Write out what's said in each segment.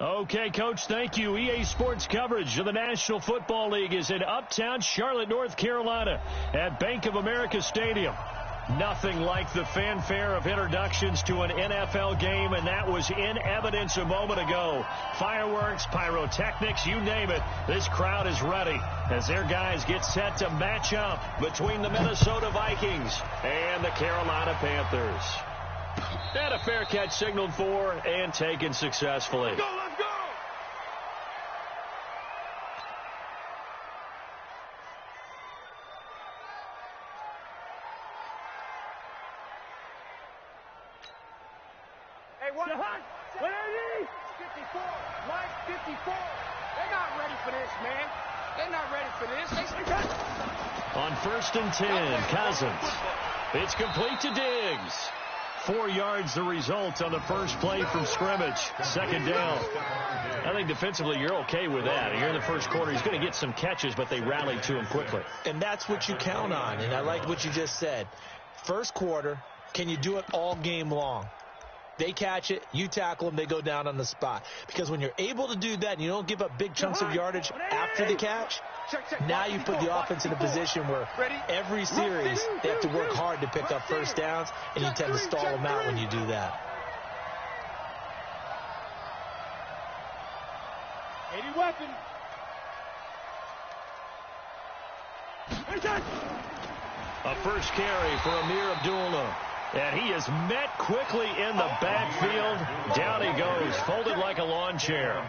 Okay, Coach, thank you. EA Sports coverage of the National Football League is in Uptown Charlotte, North Carolina at Bank of America Stadium. Nothing like the fanfare of introductions to an NFL game, and that was in evidence a moment ago. Fireworks, pyrotechnics, you name it. This crowd is ready as their guys get set to match up between the Minnesota Vikings and the Carolina Panthers. And a fair catch signaled for and taken successfully. Let's go, let's go! Hey, what? What are these? 54. Mike, 54. They're not ready for this, man. They're not ready for this. On 1st and 10, Cousins. It's complete to Diggs. 4 yards the result on the first play from scrimmage. 2nd down. I think defensively you're okay with that. Here in the first quarter, he's going to get some catches, but they rallied to him quickly. And that's what you count on, and I like what you just said. First quarter, can you do it all game long? They catch it, you tackle them, they go down on the spot. Because when you're able to do that and you don't give up big chunks of yardage after the catch, now you put the offense in a position where every series they have to work hard to pick up first downs, and you tend to stall them out when you do that. 80 weapon. A first carry for Amir Abdullah. And he is met quickly in the backfield. Down he goes, folded like a lawn chair.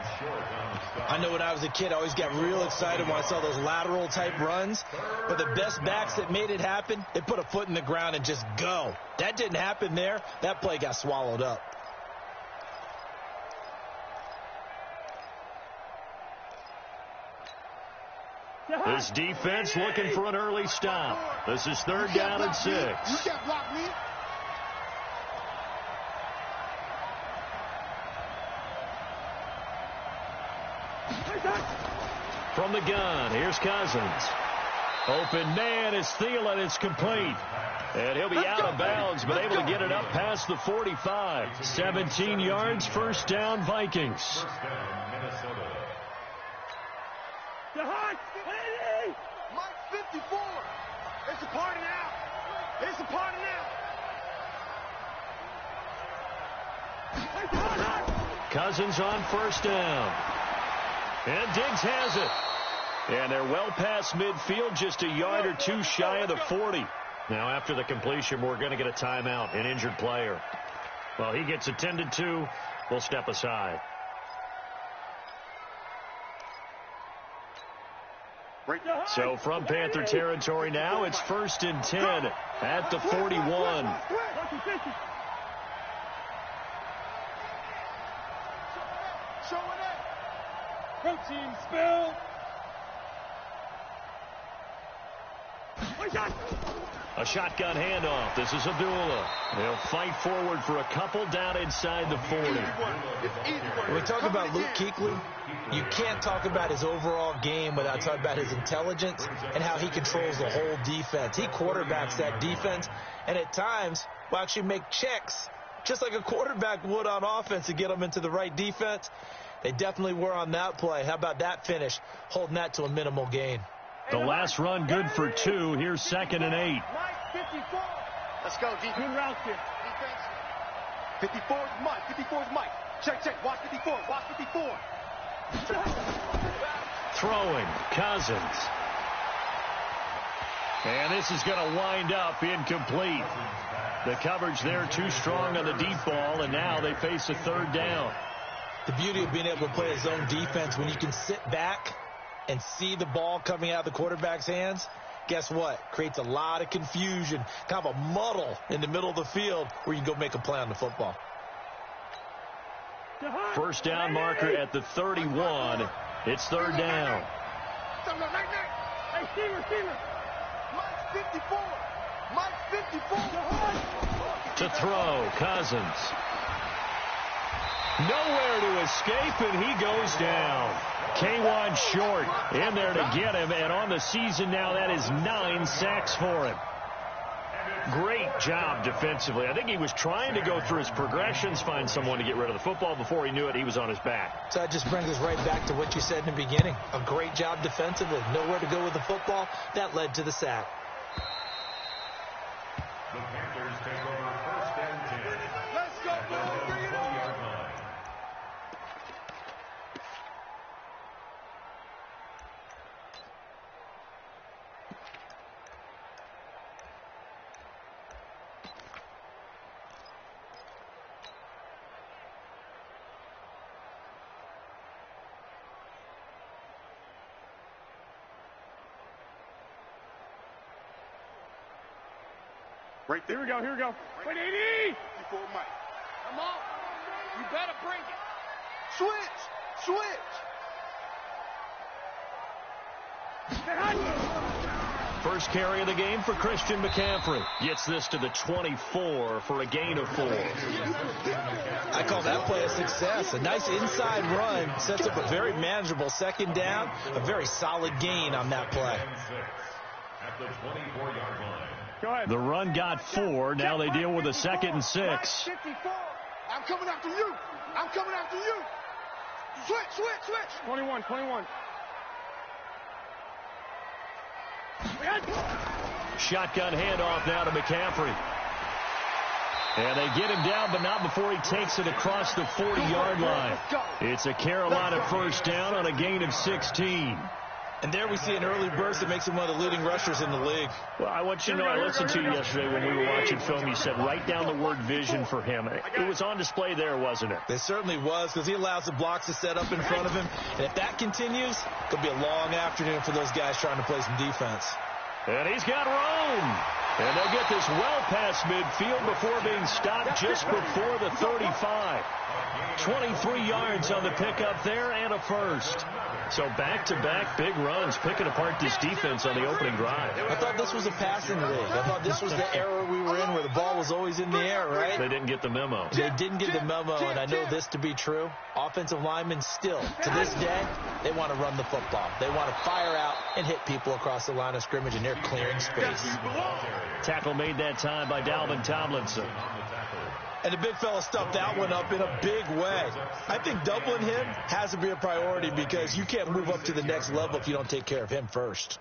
I know when I was a kid, I always got real excited when I saw those lateral type runs. But the best backs that made it happen, they put a foot in the ground and just go. That didn't happen there. That play got swallowed up. This defense looking for an early stop. This is 3rd down and 6. You can't block me. From the gun, here's Cousins. Open man is Thielen. It's complete. And he'll be out of bounds, but able to get it up past the 45. 17 yards, 1st down, Vikings. Mike 54. It's a party now. It's a party now. Cousins on 1st down. And Diggs has it. And they're well past midfield, just a yard or two shy of the 40. Now after the completion, we're going to get a timeout, an injured player. Well, he gets attended to. We'll step aside. So from Panther territory now, it's 1st and 10 at the 41. Protein spill. A shotgun handoff. This is Abdullah. They'll fight forward for a couple down inside the 40. When we talk about Luke Kuechly, you can't talk about his overall game without talking about his intelligence and how he controls the whole defense. He quarterbacks that defense, and at times will actually make checks just like a quarterback would on offense to get them into the right defense. They definitely were on that play. How about that finish, holding that to a minimal gain? The last run good for 2. Here's 2nd and 8. Let's go, D. Good route here. Defense. 54 is Mike. 54 is Mike. Check, check. Watch 54. Watch 54. Throwing. Cousins. And this is going to wind up incomplete. The coverage there too strong on the deep ball, and now they face a 3rd down. The beauty of being able to play a zone defense when you can sit back and see the ball coming out of the quarterback's hands, guess what? Creates a lot of confusion, kind of a muddle in the middle of the field where you can go make a play on the football. 1st down marker at the 31. It's 3rd down. Hey, receiver. Mike 54. Mike 54. To throw, Cousins. Nowhere to escape, and he goes down. K1 short in there to get him, and on the season now, that is 9 sacks for him. Great job defensively. I think he was trying to go through his progressions, find someone to get rid of the football. Before he knew it, he was on his back. So that just brings us right back to what you said in the beginning. A great job defensively. Nowhere to go with the football. That led to the sack. The Panthers take over first and 10. Let's go, boys. Bring it on. Right there. Here we go. Wait, 80! Before Mike. Come on. You better bring it. Switch. First carry of the game for Christian McCaffrey. Gets this to the 24 for a gain of 4. I call that play a success. A nice inside run sets up a very manageable second down. A very solid gain on that play. At the 24-yard line. Go ahead. The run got 4. Now they deal with a 2nd and 6. 54. I'm coming after you. Switch. 21. Shotgun handoff now to McCaffrey. And they get him down, but not before he takes it across the 40-yard line. It's a Carolina first down on a gain of 16. And there we see an early burst that makes him one of the leading rushers in the league. Well, I want you to know, I listened to you yesterday when we were watching film. You said write down the word vision for him. It was on display there, wasn't it? It certainly was, because he allows the blocks to set up in front of him. And if that continues, it could be a long afternoon for those guys trying to play some defense. And he's got room. And they'll get this well past midfield before being stopped just before the 35. 23 yards on the pickup there and a first. So back-to-back big runs, picking apart this defense on the opening drive. I thought this was a passing league. I thought this was the era we were in where the ball was always in the air, right? They didn't get the memo. They didn't get the memo, and I know this to be true. Offensive linemen still, to this day, they want to run the football. They want to fire out and hit people across the line of scrimmage, and they're clearing space. Tackle made that time by Dalvin Tomlinson. And the big fella stuffed that one up in a big way. I think doubling him has to be a priority because you can't move up to the next level if you don't take care of him first.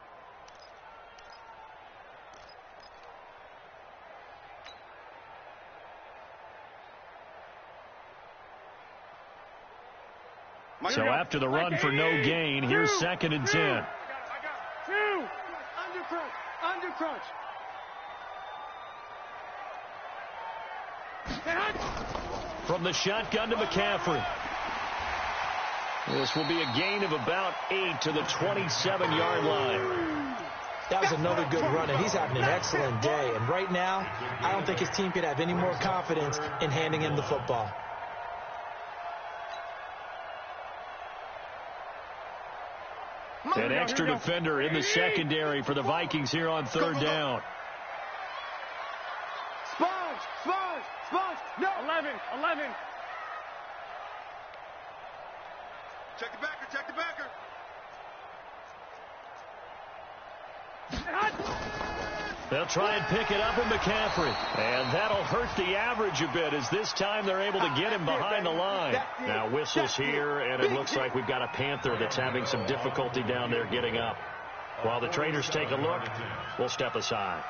So after the run for no gain, here's 2nd and 10. I got it. 2. Under crunch. From the shotgun to McCaffrey. This will be a gain of about 8 to the 27-yard line. That was another good run, and he's having an excellent day. And right now, I don't think his team could have any more confidence in handing him the football. An extra defender in the secondary for the Vikings here on 3rd down. Sponge. No. 11. Check the backer. They'll try and pick it up with McCaffrey. And that'll hurt the average a bit as this time they're able to get him behind the line. Now whistles here, and it looks like we've got a Panther that's having some difficulty down there getting up. While the traders take a look, we'll step aside.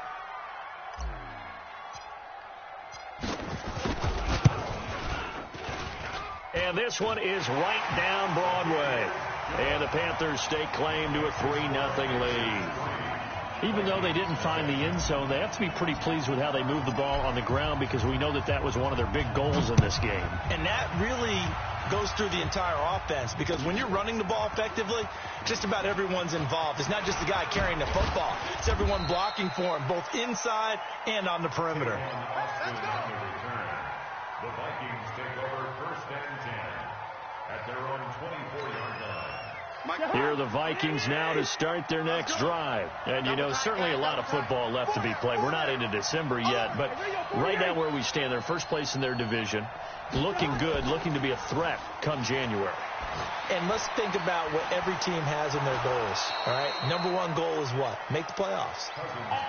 And this one is right down Broadway. And the Panthers stake claim to a 3-0 lead. Even though they didn't find the end zone, they have to be pretty pleased with how they moved the ball on the ground because we know that that was one of their big goals in this game. And that really goes through the entire offense because when you're running the ball effectively, just about everyone's involved. It's not just the guy carrying the football. It's everyone blocking for him, both inside and on the perimeter. The Vikings take over 1st and 10 at their own 24-yard line. Here are the Vikings now to start their next drive. And, you know, certainly a lot of football left to be played. We're not into December yet, but right now where we stand, they're first place in their division, looking good, looking to be a threat come January. And let's think about what every team has in their goals, all right? Number one goal is what? Make the playoffs.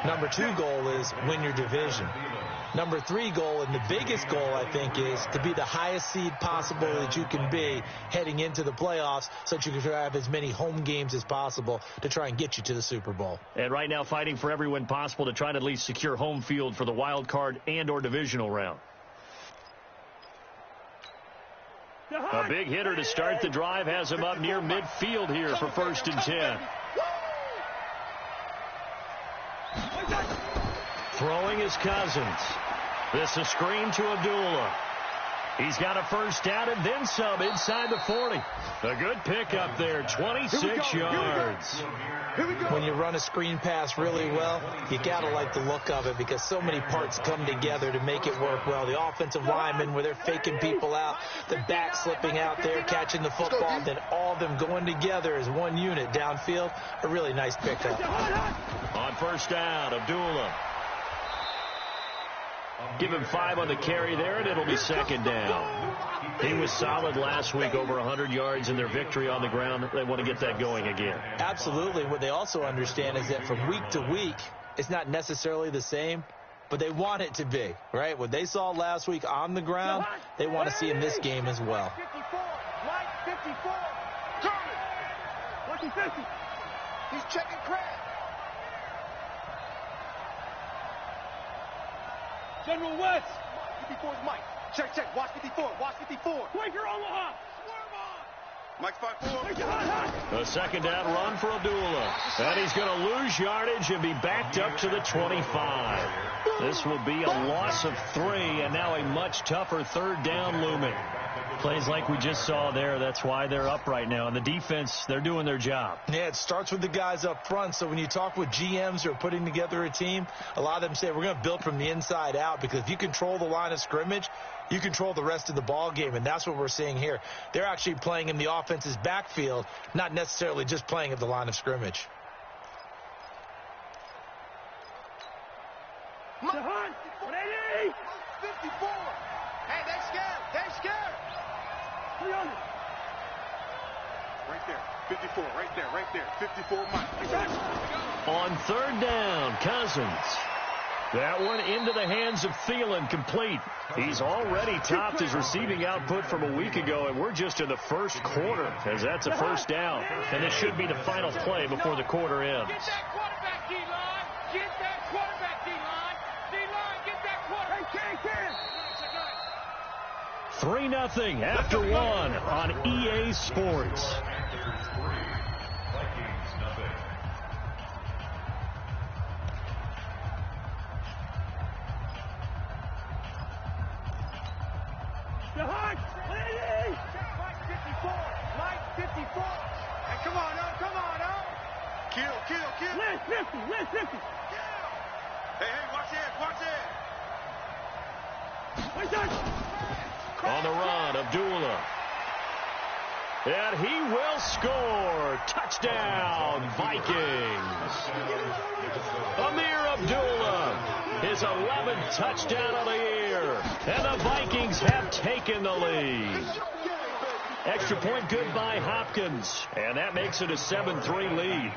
Number two goal is win your division. Number three goal, and the biggest goal, I think, is to be the highest seed possible that you can be heading into the playoffs so that you can have as many home games as possible to try and get you to the Super Bowl. And right now fighting for every win possible to try to at least secure home field for the wild card and or divisional round. A big hitter to start the drive has him up near midfield here for 1st and 10. Throwing is Cousins. This a screen to Abdullah. He's got a first down and then some inside the 40. A good pickup there, 26 yards. When you run a screen pass really well, you got to like the look of it because so many parts come together to make it work well. The offensive linemen, where they're faking people out, the back slipping out there, catching the football, then all of them going together as one unit downfield. A really nice pickup. On first down, Abdullah. Give him 5 on the carry there, and it'll be 2nd down. He was solid last week, over 100 yards in their victory on the ground. They want to get that going again. Absolutely. What they also understand is that from week to week, it's not necessarily the same, but they want it to be, right? What they saw last week on the ground, they want to see in this game as well. 54, Mike 54, German. Watch him 50. He's checking Craig. General West. 54 is Mike. Check. Watch 54. Watch 54. Quaker Omaha. Mike's 5-4. A 2nd down run for Abdullah. And he's going to lose yardage and be backed up to the 25. This will be a loss of 3, and now a much tougher 3rd down looming. Plays like we just saw there. That's why they're up right now. And the defense, they're doing their job. Yeah, it starts with the guys up front. So when you talk with GMs who are putting together a team, a lot of them say we're going to build from the inside out, because if you control the line of scrimmage, you control the rest of the ball game, and that's what we're seeing here. They're actually playing in the offense's backfield, not necessarily just playing at the line of scrimmage. 180. 54. Hey, they scared. They scared. 300. Right there. 54. Right there. 54 Mike. On 3rd down, Cousins. That one into the hands of Thielen, complete. He's already topped his receiving output from a week ago, and we're just in the 1st quarter, as that's a 1st down. And this should be the final play before the quarter ends. Get that quarterback, D-line. Get that quarterback, D-line. D-line, get that quarterback. 3-0 after 1 on EA Sports. On the run, Abdullah. And he will score. Touchdown, Vikings. Amir Abdullah, his 11th touchdown of the year. And the Vikings have taken the lead. Extra point good by Hopkins. And that makes it a 7-3 lead.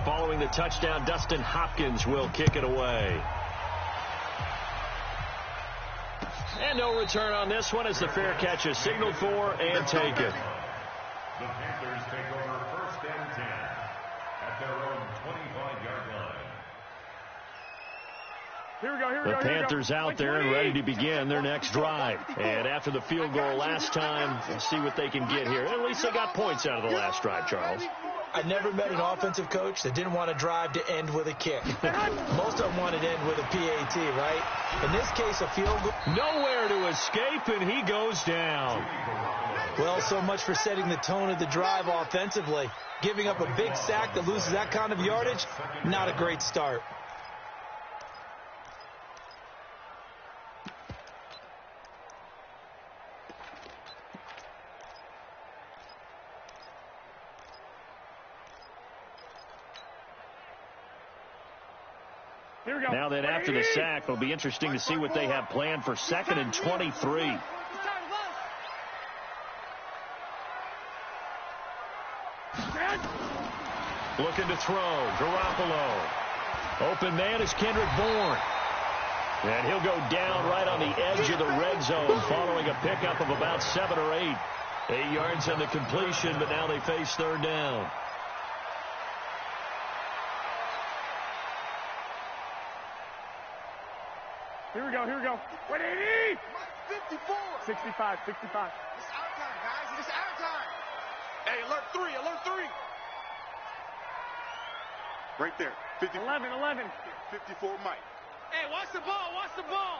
Following the touchdown, Dustin Hopkins will kick it away. And no return on this one as the fair catch is signaled for and taken. The Panthers take over 1st and 10 at their own 25-yard line. The Panthers out there and ready to begin their next drive. And after the field goal last time, we'll see what they can get here. At least they got points out of the last drive, Charles. I never met an offensive coach that didn't want a drive to end with a kick. Most of them wanted to end with a PAT, right? In this case, a field goal. Nowhere to escape, and he goes down. Well, so much for setting the tone of the drive offensively. Giving up a big sack that loses that kind of yardage, not a great start. Here we go. Now then, after the sack, it'll be interesting to see what they have planned for 2nd and 23. Looking to throw. Garoppolo. Open man is Kendrick Bourne. And he'll go down right on the edge of the red zone following a pickup of about 7 or 8. 8 yards on the completion, but now they face 3rd down. Here we go, here we go. 180! 54! 65, 65. It's our time, guys. It's our time. Hey, alert 3, alert 3. Right there. 50. 11, 11. 54, Mike. Hey, watch the ball, watch the ball.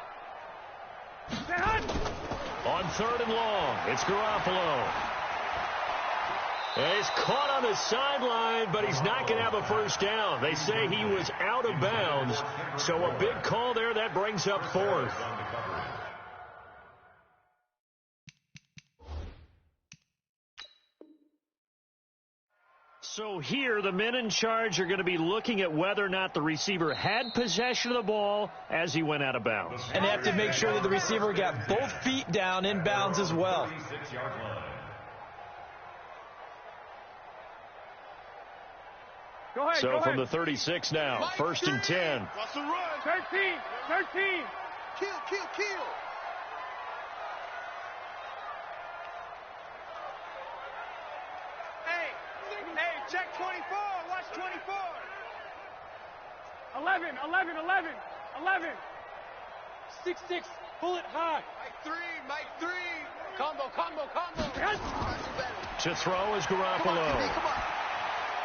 On 3rd and long, it's Garoppolo. And he's caught on the sideline, but he's not going to have a first down. They say he was out of bounds, so a big call there. That brings up 4th. So here, the men in charge are going to be looking at whether or not the receiver had possession of the ball as he went out of bounds. And they have to make sure that the receiver got both feet down in bounds as well. Go ahead, So from the 36 now, 1st and 10. What's the run? 13, 13. Kill, kill, kill. Hey, check 24. Watch 24. 11, 11, 11, 11. 6-6. Pull it high. Mike 3. Combo. To throw is Garoppolo.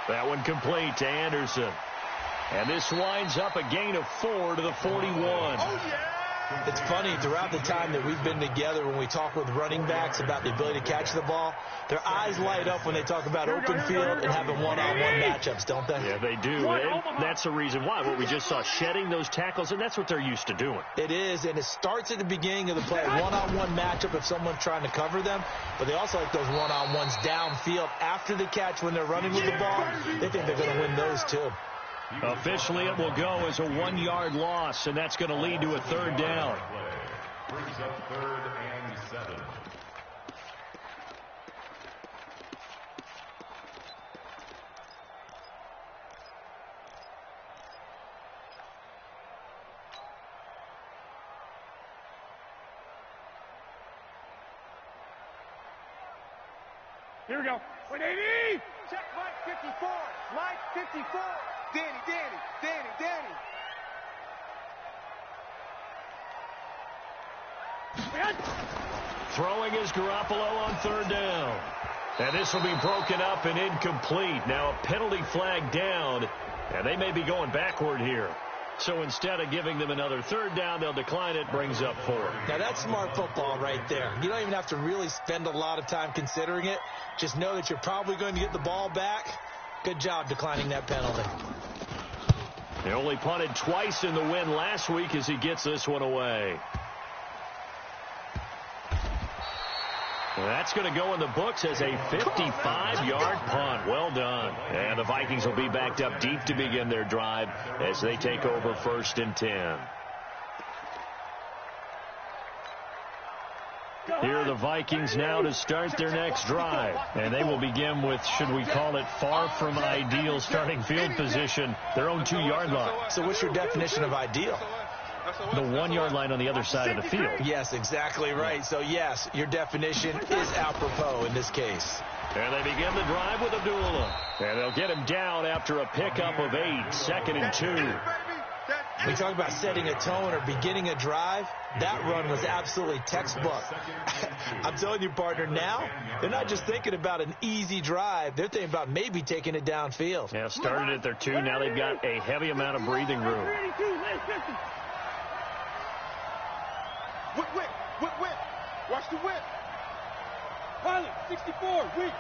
That one complete to Anderson. And this winds up a gain of 4 to the 41. Oh, yeah. It's funny, throughout the time that we've been together, when we talk with running backs about the ability to catch the ball, their eyes light up when they talk about open field and having one-on-one matchups, don't they? Yeah, they do. And that's the reason why. What we just saw, shedding those tackles, and that's what they're used to doing. It is, and it starts at the beginning of the play, one-on-one matchup if someone's trying to cover them, but they also like those one-on-ones downfield after the catch when they're running with the ball. They think they're going to win those, too. Officially, it will go as a 1-yard loss, and that's going to lead to a 3rd down. Brings up 3rd and 7. Here we go. 180. Check Mike 54. Mike 54. Danny. Throwing is Garoppolo on 3rd down. And this will be broken up and incomplete. Now a penalty flag down, and they may be going backward here. So instead of giving them another 3rd down, they'll decline it, brings up 4. Now that's smart football right there. You don't even have to really spend a lot of time considering it. Just know that you're probably going to get the ball back. Good job declining that penalty. They only punted twice in the win last week as he gets this one away. That's going to go in the books as a 55-yard punt. Well done. And the Vikings will be backed up deep to begin their drive as they take over 1st and 10. Here are the Vikings now to start their next drive. And they will begin with, should we call it, far from ideal starting field position, their own 2-yard line. So what's your definition of ideal? The 1-yard line on the other side of the field. Yes, exactly right. So, yes, your definition is apropos in this case. And they begin the drive with Abdullah. And they'll get him down after a pickup of 8, 2nd and 2. We talk about setting a tone or beginning a drive. That run was absolutely textbook. I'm telling you, partner, now they're not just thinking about an easy drive. They're thinking about maybe taking it downfield. Yeah, started at their 2. Now they've got a heavy amount of breathing room. Whip. Watch the whip. Pilot, 64, whip.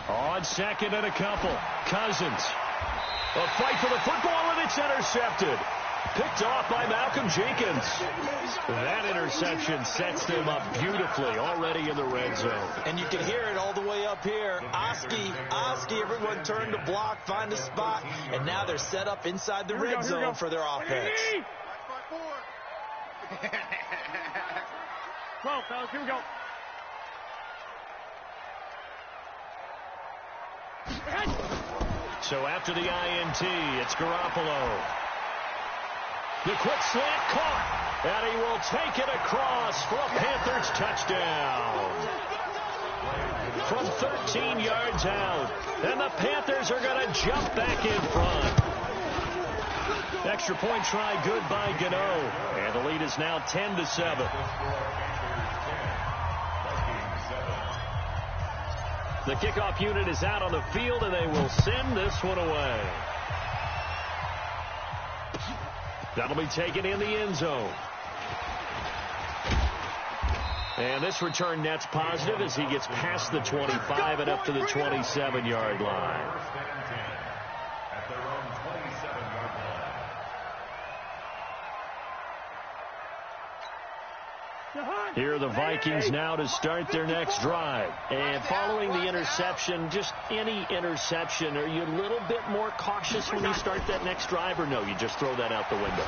On 2nd and a couple. Cousins. A fight for the football, and it's intercepted. Picked off by Malcolm Jenkins. That interception sets them up beautifully already in the red zone. And you can hear it all the way up here. Oski, everyone turned to block, find a spot, and now they're set up inside the red zone for their offense. 12, fellas, here we go. So after the INT, it's Garoppolo. The quick slant caught, and he will take it across for a Panthers touchdown. From 13 yards out, and the Panthers are going to jump back in front. Extra point try good by Gano, and the lead is now 10-7. The kickoff unit is out on the field, and they will send this one away. That'll be taken in the end zone. And this return net's positive as he gets past the 25 and up to the 27-yard line. At their own 27-yard line. Here are the Vikings now to start their next drive. And following the interception, just any interception, are you a little bit more cautious when you start that next drive, or no, you just throw that out the window?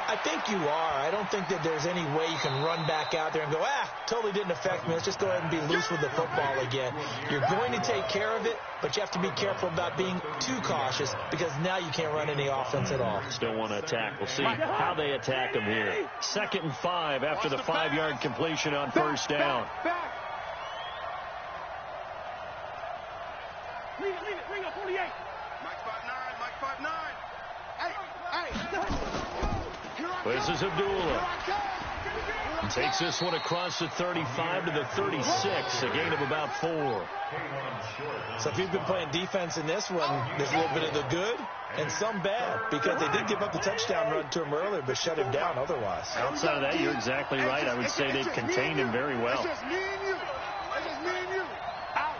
I think you are. I don't think that there's any way you can run back out there and go, totally didn't affect me. Let's just go ahead and be loose with the football again. You're going to take care of it, but you have to be careful about being too cautious because now you can't run any offense at all. Still want to attack. We'll see how they attack them here. 2nd and 5 after the 5-yard completion on first down. Lean up, 48. Mike 5'9", Hey. This is Abdullah. Takes this one across the 35 to the 36, a gain of about 4. So if you've been playing defense in this one, there's a little bit of the good and some bad, because they did give up the touchdown run to him earlier, but shut him down otherwise. Outside of that, you're exactly right. I would say they've contained him very well. It's just me and you. Out.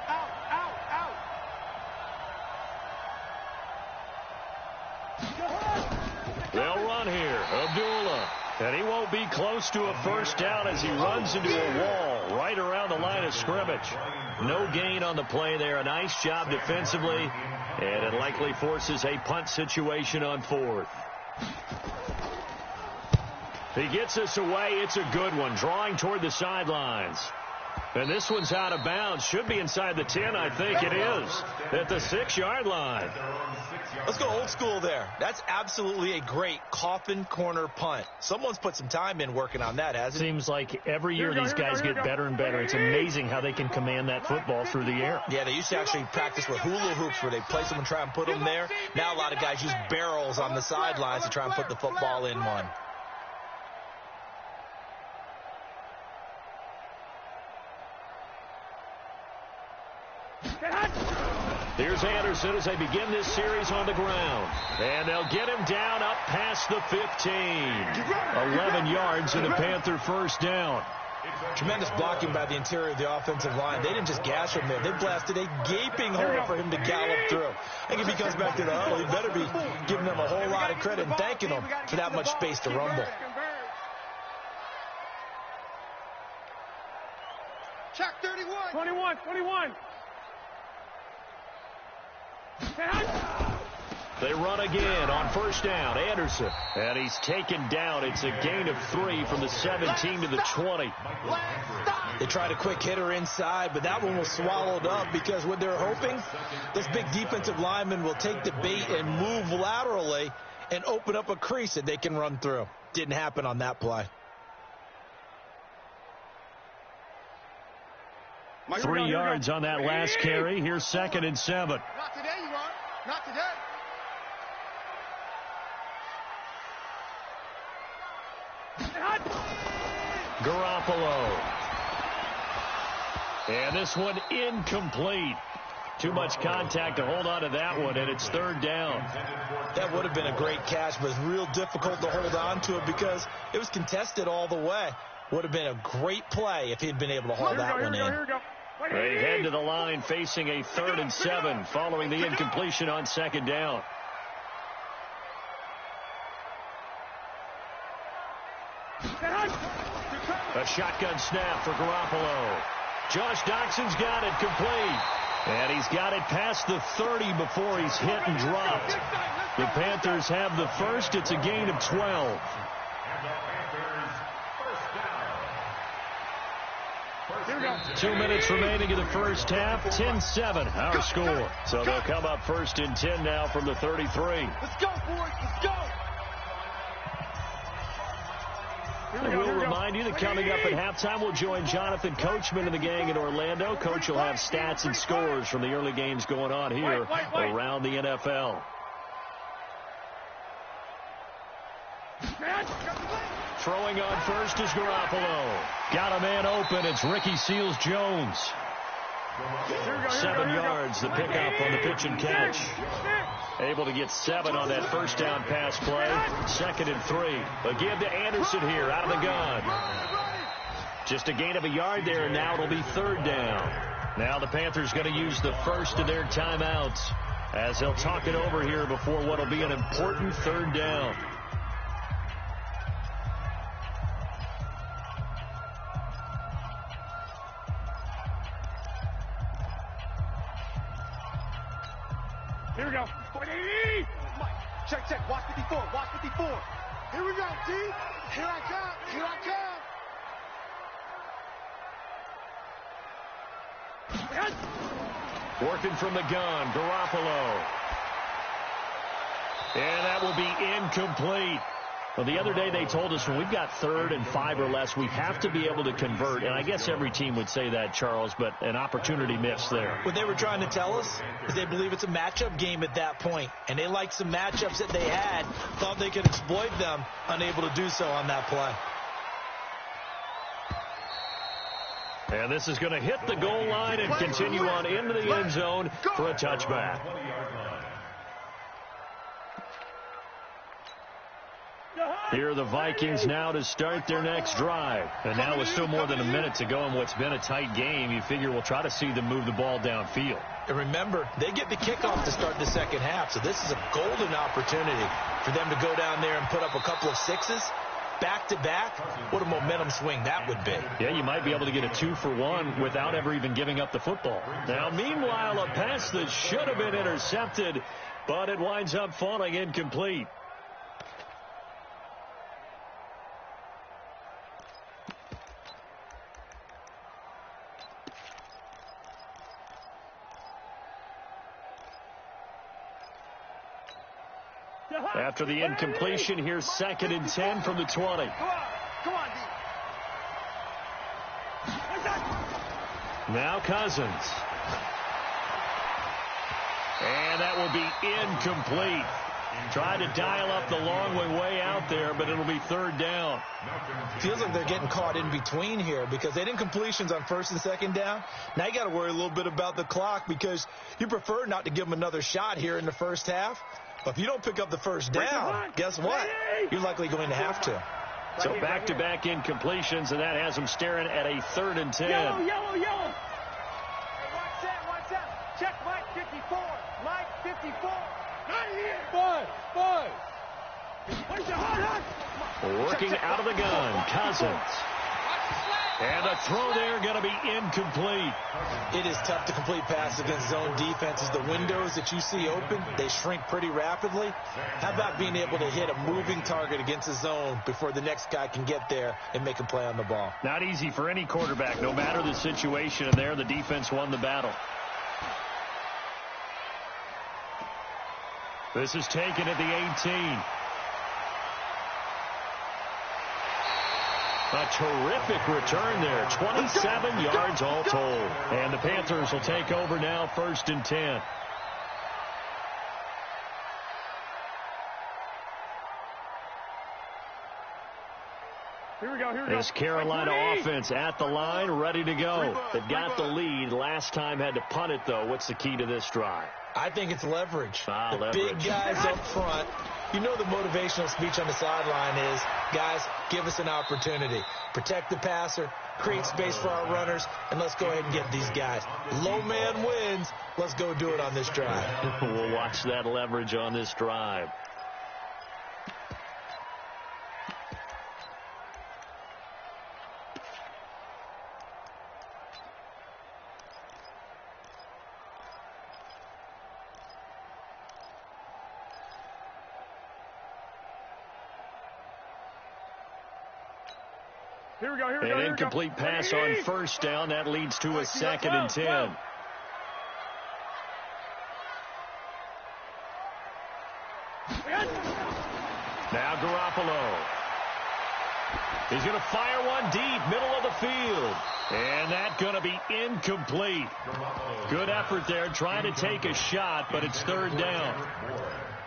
They'll run here. Abdullah. And he won't be close to a first down as he runs into a wall right around the line of scrimmage. No gain on the play there. A nice job defensively. And it likely forces a punt situation on 4th. He gets this away. It's a good one. Drawing toward the sidelines. And this one's out of bounds. Should be inside the 10, I think it is. At the 6-yard line. Let's go old school there. That's absolutely a great coffin corner punt. Someone's put some time in working on that, hasn't it? Seems like every year these guys get better and better. It's amazing how they can command that football through the air. Yeah, they used to actually practice with hula hoops where they place them and try and put them there. Now a lot of guys use barrels on the sidelines to try and put the football in one. Here's Anderson as they begin this series on the ground. And they'll get him down up past the 15. 11 yards and a Panther first down. Tremendous blocking by the interior of the offensive line. They didn't just gash him there. They blasted a gaping hole for him to gallop through. I think if he comes back to the huddle, he better be giving them a whole lot of credit and thanking them for that much space to rumble. Check 31. 21. They run again on first down. Anderson. And he's taken down. It's a gain of 3 from the 17 to the 20. They tried a quick hitter inside, but that one was swallowed up because what they're hoping, this big defensive lineman will take the bait and move laterally and open up a crease that they can run through. Didn't happen on that play. 3 yards on that last carry. Here's 2nd and 7. Not today, you are. Not today. Garoppolo. And this one incomplete. Too much contact to hold on to that one, and it's 3rd down. That would have been a great catch, but it's real difficult to hold on to it because it was contested all the way. Would have been a great play if he'd been able to haul that one in. They head to the line facing a 3rd and 7 following the incompletion on 2nd down. A shotgun snap for Garoppolo. Josh Doxson's got it complete. And he's got it past the 30 before he's hit and dropped. The Panthers have the first. It's a gain of 12. 2 minutes remaining in the first half. 10-7 our score. So they'll come up first and 10 now from the 33. Let's go, boys. Let's go. We'll remind you that coming up at halftime, we'll join Jonathan Coachman and the gang in Orlando. Coach will have stats and scores from the early games going on here around the NFL. Throwing on first is Garoppolo. Got a man open. It's Ricky Seals-Jones. 7 yards, the pickup on the pitch and catch. Able to get 7 on that first down pass play. 2nd and 3. Again to Anderson here out of the gun. Just a gain of a yard there, and now it'll be 3rd down. Now the Panthers going to use the first of their timeouts as they'll talk it over here before what will be an important 3rd down. Here we go. Mike, check. Watch 54. Watch 54. Here we go, D. Here I come. Here I come. Working from the gun, Garoppolo. And that will be incomplete. Well, the other day they told us when we've got 3rd and 5 or less, we have to be able to convert. And I guess every team would say that, Charles, but an opportunity missed there. What they were trying to tell us is they believe it's a matchup game at that point. And they liked some matchups that they had, thought they could exploit them, unable to do so on that play. And this is going to hit the goal line and continue on into the end zone for a touchback. Here are the Vikings now to start their next drive. And now with still more than a minute to go in what's been a tight game, you figure we'll try to see them move the ball downfield. And remember, they get the kickoff to start the second half, so this is a golden opportunity for them to go down there and put up a couple of 6s. Back-to-back, what a momentum swing that would be. Yeah, you might be able to get a 2-for-1 without ever even giving up the football. Now, meanwhile, a pass that should have been intercepted, but it winds up falling incomplete. After the incompletion, here's 2nd and 10 from the 20. Come on, D. Now Cousins. And that will be incomplete. Tried to dial up the long way out there, but it'll be 3rd down. Feels like they're getting caught in between here because they did completions on 1st and 2nd down. Now you got to worry a little bit about the clock because you prefer not to give them another shot here in the first half. But if you don't pick up the first down, guess what? You're likely going to have to. So back-to-back incompletions, and that has them staring at a 3rd and 10. Yellow. Hey, watch out. Check Mike 54. Mike 54. Not here. Five. Working out of the gun, Cousins. And a throw there going to be incomplete. It is tough to complete passes against zone defenses. The windows that you see open, they shrink pretty rapidly. How about being able to hit a moving target against a zone before the next guy can get there and make a play on the ball? Not easy for any quarterback, no matter the situation. And there, the defense won the battle. This is taken at the 18. A terrific return there. 27 yards all told. And the Panthers will take over now, 1st and 10. Here we go. This Carolina offense at the line, ready to go. They've got the lead. Last time had to punt it, though. What's the key to this drive? I think it's leverage. Leverage. Big guys up front. You know the motivational speech on the sideline is, guys, give us an opportunity. Protect the passer, create space for our runners, and let's go ahead and get these guys. Low man wins. Let's go do it on this drive. We'll watch that leverage on this drive. Here we go. An incomplete pass on first down. That leads to a 2nd and 10. Now Garoppolo. He's going to fire one deep, middle of the field. And that's going to be incomplete. Good effort there, trying to take a shot, but it's 3rd down.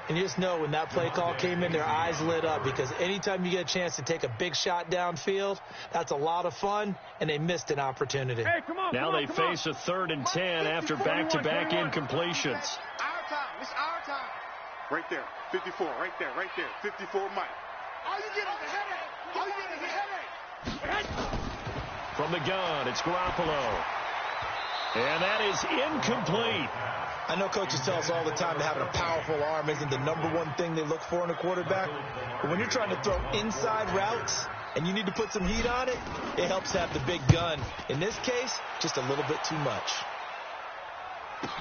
And you just know when that play call came in, their eyes lit up, because anytime you get a chance to take a big shot downfield, that's a lot of fun, and they missed an opportunity. Hey, come on, now they face a 3rd and 10 after back-to-back incompletions. Our time. It's our time. Right there. 54. Right there. 54, Mike. All you get is a headache. All you get is a headache. From the gun, it's Garoppolo. And that is incomplete. I know coaches tell us all the time that having a powerful arm isn't the #1 thing they look for in a quarterback. But when you're trying to throw inside routes and you need to put some heat on it, it helps have the big gun. In this case, just a little bit too much.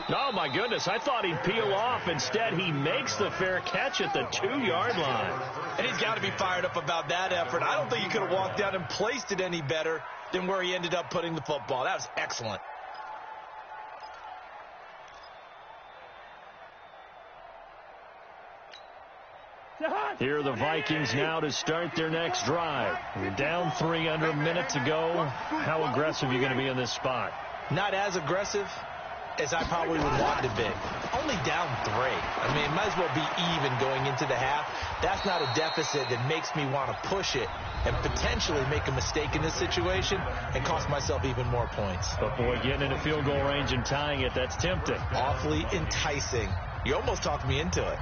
Oh, my goodness. I thought he'd peel off. Instead, he makes the fair catch at the 2-yard line. And he's got to be fired up about that effort. I don't think he could have walked down and placed it any better than where he ended up putting the football. That was excellent. Here are the Vikings now to start their next drive. You're down 3 under a minute to go. How aggressive are you going to be in this spot? Not as aggressive as I probably would want to be. Only down 3. I mean, it might as well be even going into the half. That's not a deficit that makes me want to push it and potentially make a mistake in this situation and cost myself even more points. But, boy, getting into field goal range and tying it, that's tempting. Awfully enticing. You almost talked me into it.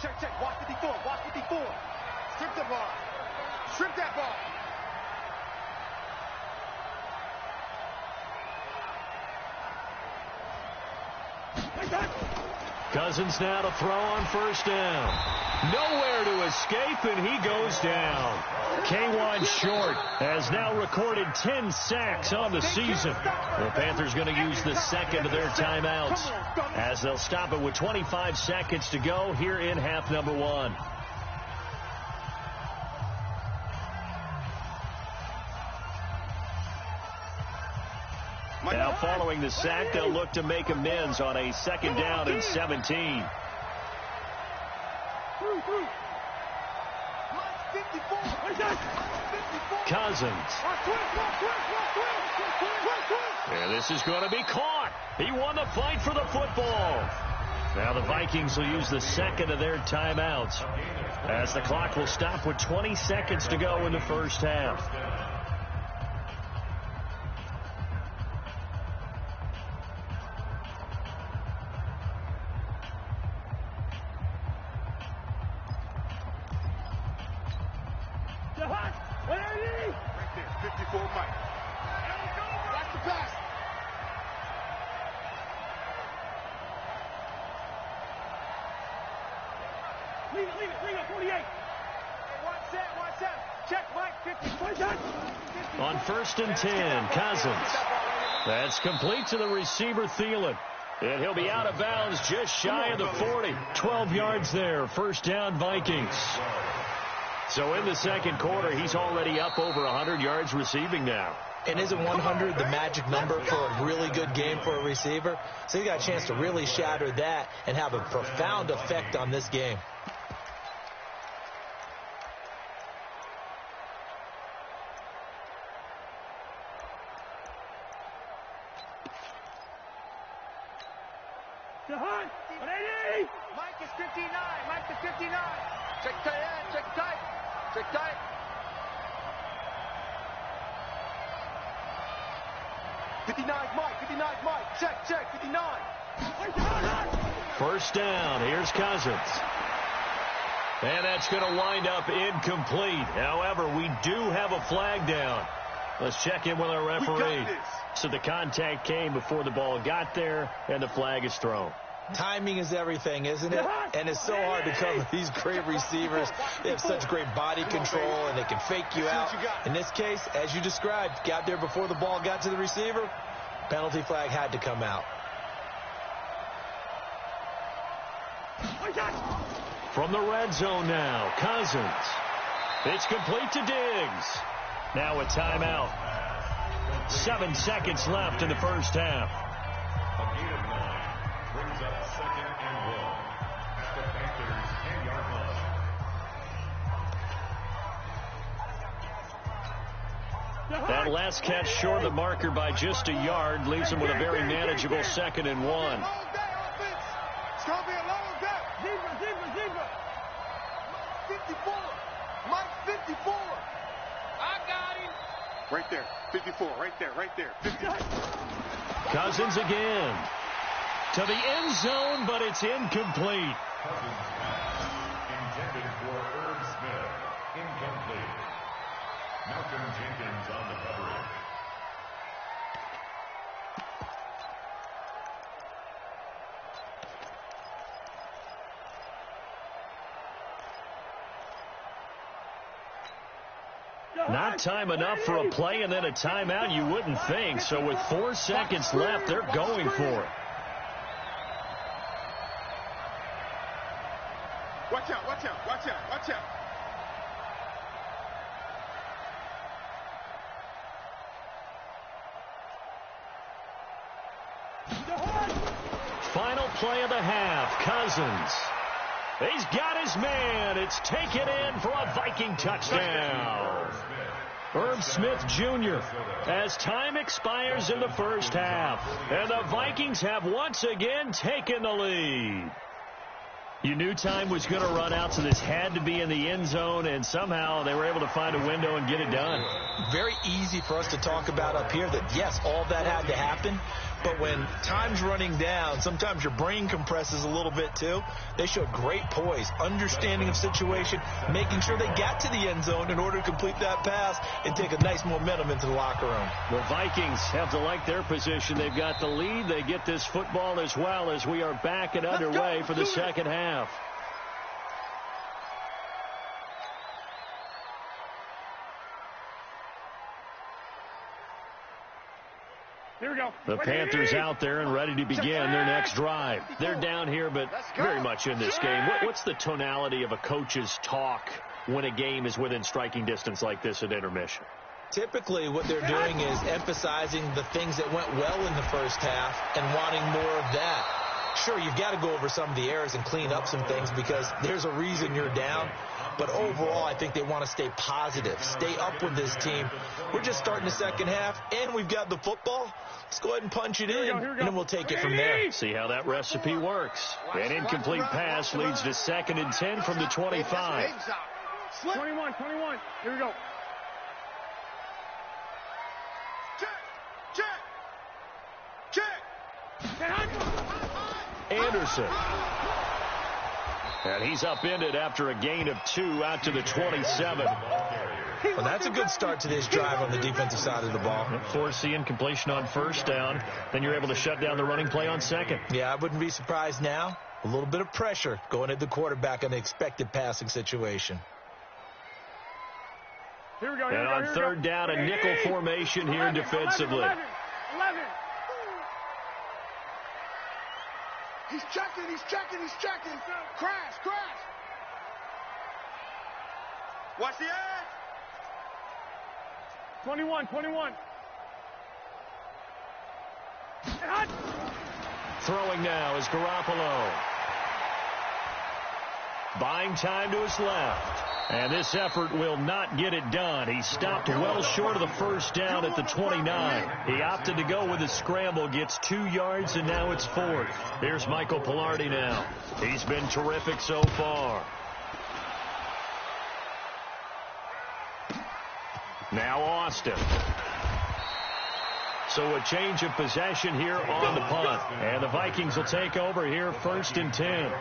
Check. Watch 54. Strip the ball. Strip that ball. Cousins now to throw on first down. Nowhere to escape, and he goes down. K1 Short has now recorded 10 sacks on the season. The Panthers going to use the 2nd of their timeouts as they'll stop it with 25 seconds to go here in half number 1. Now following the sack, they'll look to make amends on a 2nd down and 17. Cousins. And this is going to be caught. He won the fight for the football. Now the Vikings will use the 2nd of their timeouts as the clock will stop with 20 seconds to go in the first half. On 1st and 10, Cousins. That's complete to the receiver, Thielen. And he'll be out of bounds just shy of the 40. 12 yards there. First down, Vikings. So in the second quarter, he's already up over 100 yards receiving now. And isn't 100 the magic number for a really good game for a receiver? So he got a chance to really shatter that and have a profound effect on this game. Mike is 59. Mike is 59. Check tight end. Check tight. Check tight. Mike. 59 Mike. Check. 59. First down. Here's Cousins. And that's going to wind up incomplete. However, we do have a flag down. Let's check in with our referee. So the contact came before the ball got there, and the flag is thrown. Timing is everything, isn't it? And it's so hard to cover these great receivers. They have such great body control, and they can fake you out. In this case, as you described, got there before the ball got to the receiver. Penalty flag had to come out. From the red zone now, Cousins. It's complete to Diggs. Now a timeout. 7 seconds left in the first half. A gain of 9 brings up 2nd and 1 at the Panthers' 10-yard line. That last catch short of the marker by just a yard leaves him with a very manageable 2nd and 1. It's going to be a long day. Zebra. 54. Mike 54. I got him. Right there. 54. Right there. 54. Cousins again. To the end zone, but it's incomplete. Cousins pass intended for Herb Smith. Incomplete. Malcolm Jenkins on the coverage. Not time enough for a play and then a timeout, you wouldn't think. So with 4 seconds left, they're going for it. Watch out. Final play of the half, Cousins. He's got his man. It's taken in for a Viking touchdown. Herb Smith Jr. as time expires in the first half. And the Vikings have once again taken the lead. You knew time was going to run out, so this had to be in the end zone, and somehow they were able to find a window and get it done. Very easy for us to talk about up here that, yes, all that had to happen. But when time's running down, sometimes your brain compresses a little bit too. They showed great poise, understanding of situation, making sure they got to the end zone in order to complete that pass and take a nice momentum into the locker room. The Vikings have to like their position. They've got the lead. They get this football as well as we are back and underway for the second half. Here we go. The Panthers out there and ready to begin their next drive. They're down here, but very much in this game. What's the tonality of a coach's talk when a game is within striking distance like this at intermission? Typically, what they're doing is emphasizing the things that went well in the first half and wanting more of that. Sure, you've got to go over some of the errors and clean up some things because there's a reason you're down. But overall, I think they want to stay positive, stay up with this team. We're just starting the second half, and we've got the football. Let's go ahead and punch it in, and then we'll take it from there. See how that recipe works. An incomplete pass leads to 2nd and 10 from the 25. 21. Here we go. Check. Anderson. And he's upended after a gain of 2 out to the 27. Well, that's a good start to this drive on the defensive side of the ball. Force the incompletion on first down. Then you're able to shut down the running play on second. Yeah, I wouldn't be surprised now. A little bit of pressure going at the quarterback on the expected passing situation. Here we go. And on third down, a nickel formation here defensively. 11. He's checking. Crash. Watch the edge. 21. Throwing now is Garoppolo. Buying time to his left. And this effort will not get it done. He stopped well short of the first down at the 29. He opted to go with a scramble, gets 2 yards, and now it's 4th. Here's Michael Pilardi now. He's been terrific so far. Now Austin. So a change of possession here on the punt. And the Vikings will take over here 1st and 10.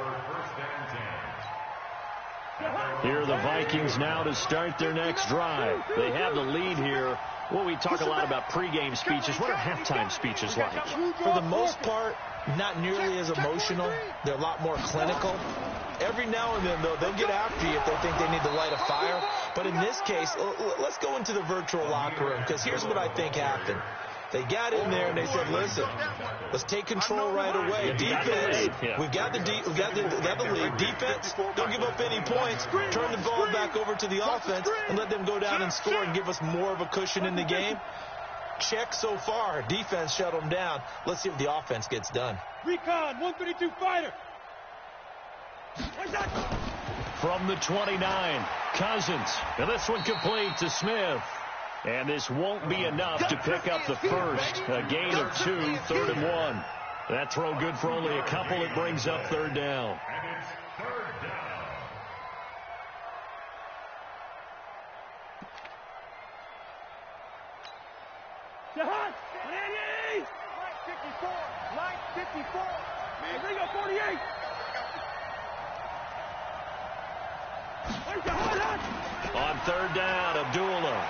Here are the Vikings now to start their next drive. They have the lead here. Well, we talk a lot about pregame speeches. What are halftime speeches like? For the most part, not nearly as emotional. They're a lot more clinical. Every now and then, though, they'll get after you if they think they need to light a fire. But in this case, let's go into the virtual locker room, because here's what I think happened. They got in there and they said, listen, let's take control right away. Defense, we've got the lead. Defense, don't give up any points. Turn the ball back over to the offense and let them go down and score and give us more of a cushion in the game. Check so far. Defense shut them down. Let's see if the offense gets done. Recon, 132 fighter. From the 29, Cousins. And this one complete to Smith. And this won't be enough to pick up the first. A gain of 2, 3rd and 1. That throw good for only a couple. It brings up 3rd down. And it's 3rd down. Jahan, 188. Line 54. Line 54. Ringo 48. On 3rd down, Abdullah.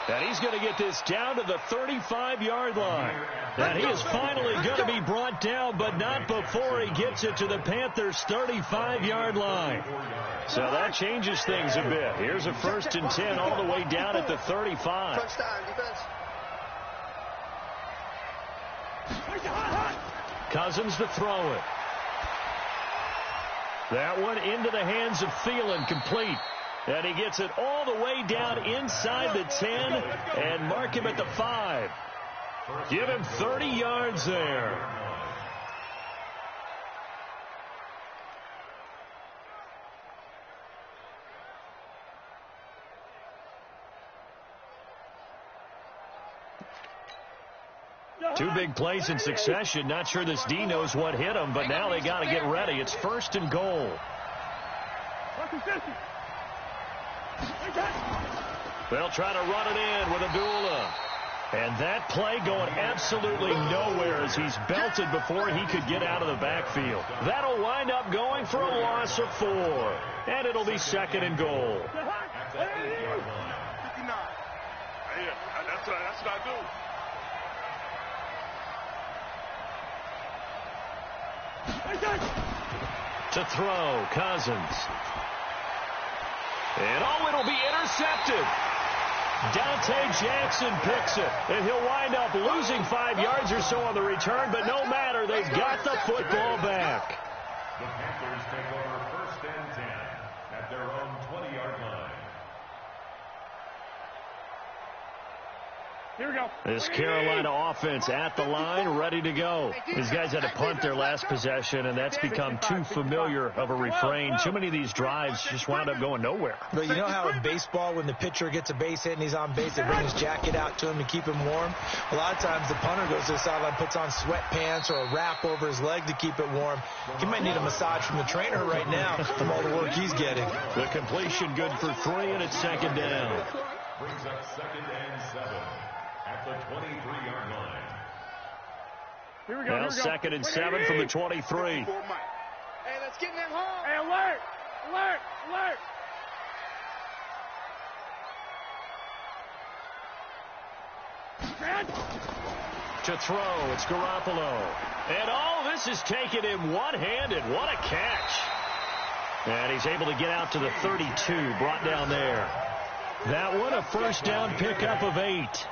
And he's going to get this down to the 35-yard line. And he is finally going to be brought down, but not before he gets it to the Panthers' 35-yard line. So that changes things a bit. Here's a 1st and 10 all the way down at the 35. Cousins to throw it. That one into the hands of Thielen, complete. And he gets it all the way down inside the 10 and mark him at the 5. Give him 30 yards there. Two big plays in succession. Not sure this D knows what hit him, but now they got to get ready. It's 1st and goal. They'll try to run it in with Abdullah. And that play going absolutely nowhere as he's belted before he could get out of the backfield. That'll wind up going for a loss of 4. And it'll be 2nd and goal. 59. That's what I do. To throw, Cousins. And it'll be intercepted. Dante Jackson picks it, and he'll wind up losing 5 yards or so on the return, but no matter, they've got the football back. The Panthers take over 1st and 10 at their own 20-yard line. Here we go. This Carolina offense at the line, ready to go. These guys had to punt their last possession, and that's become too familiar of a refrain. Too many of these drives just wound up going nowhere. But you know how in baseball, when the pitcher gets a base hit and he's on base, they bring his jacket out to him to keep him warm? A lot of times the punter goes to the sideline, puts on sweatpants or a wrap over his leg to keep it warm. He might need a massage from the trainer right now from all the work he's getting. The completion good for 3, and it's 2nd down. Brings up 2nd and 7 at the 23-yard line. Here we go. Now 2nd and 7 from the 23. Hey, let's get in that hole. Hey, alert! Alert! Alert! To throw, it's Garoppolo. And this is taken him one-handed. What a catch. And he's able to get out to the 32, brought down there. That one, a 1st down pickup of 8.